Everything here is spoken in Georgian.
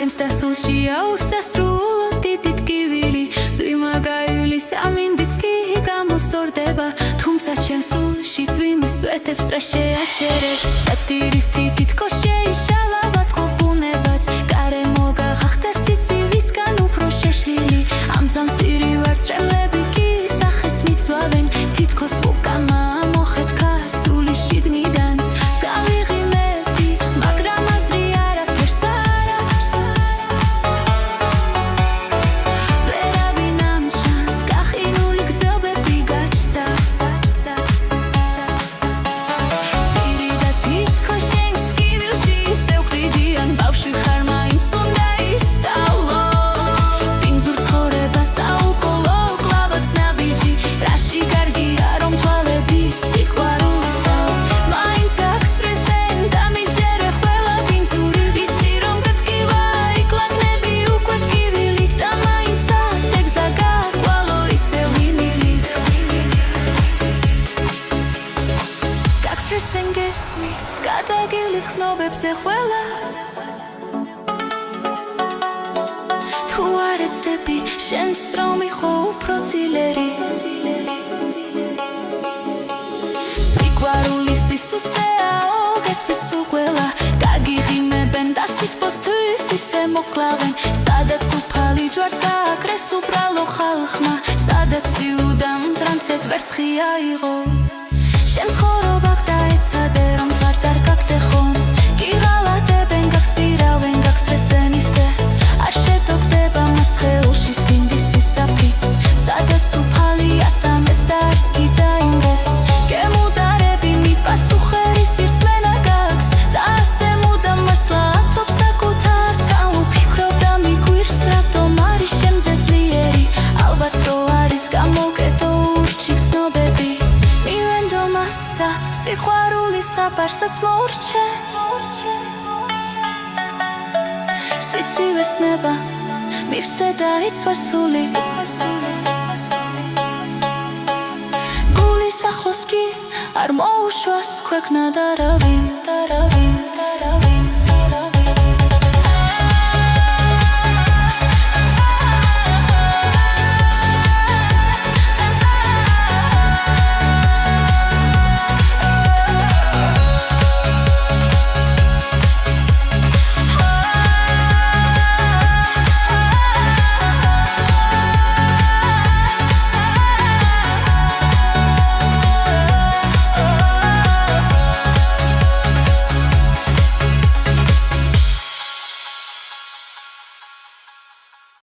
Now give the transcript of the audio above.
გახსნს და სულშია უსასრულო დიდი ტკივილი წვიმა გაივლის სამინდიც კი გამოსტორდება თუმცა ჩემს სულში წვიმის წვეთებს რა შეაჩერებს სატირის თითქოს შეიშალა ვატყობუნებაც გარემო გახახდა სიცივისგან უფრო შეშლილი ამ ძამს ტირი ვარ წრემლები კი სახეს მიცვავენ თითქოს უკანა მოხეთქა სული შიგნიდან გავიღიმები მაგრამ აზრი არაფერს არ აქვს ვერავინ ამ ჩანს გახინული გრძელბები გაჩნდა ტირი და თითქოს შენს ტკივილში ისევ ყიდიან ბავშვი ხარ მაინც უნდა ისწავლო ბინძურ ცხოვრებას საუკოლო კლავაც ნაბიჯი რაში კარგია რომ თვალები სიყვარულისა მაინც გაგსრესენ და მიჯერე ყველა ბინძური ვიცი რომ გატკივა იკლაკნები უკვე ტკივილით და მაინც ათეგზა გააკვალო ისევ იმილით გაგსრესენ გესმის გადაგივლის ხსნობებზე ყველა თუ არ ეცდები შენს რომ იყო უფრო ძლიერი სიყვარული სისუსტეაო გეთვის სულ ყველა გაგიღიმებენ და სითბოსთვის ისე მოკლავენ სადაც უფალი ჯვარს გააკრეს უბრალო ხალხმა სადაც იუდამ ტრანცეთ ვერცხი აიღო შენ ცხოვრობა დაეცადე რომ თვარ არ გაგდეხონ გიღალატებენ გაგწირავენ გაგსრესენ ისე არ შედოგდება მათ სხეულში სინდისის და ფიც სადაც უფალი აცამეს და არც კი დაინგეს გემუდარები მიპასუხერი სირწმენა გაქვს და ასე მუდამ მასლა ათობს საკუთარ თან ვფიქრობ და მიგვირს რატომ არის შენზე ძლიერი ალბათ რო არის გამოკეტო ურჩი გრძნობები მივენდო მას და სიყვარულის დაბარსაც მოურჩე სიცივეს ნება მივცე და იცვა სული გულის ახლოს კი არ მოუშვას ქვეყნა და რავინ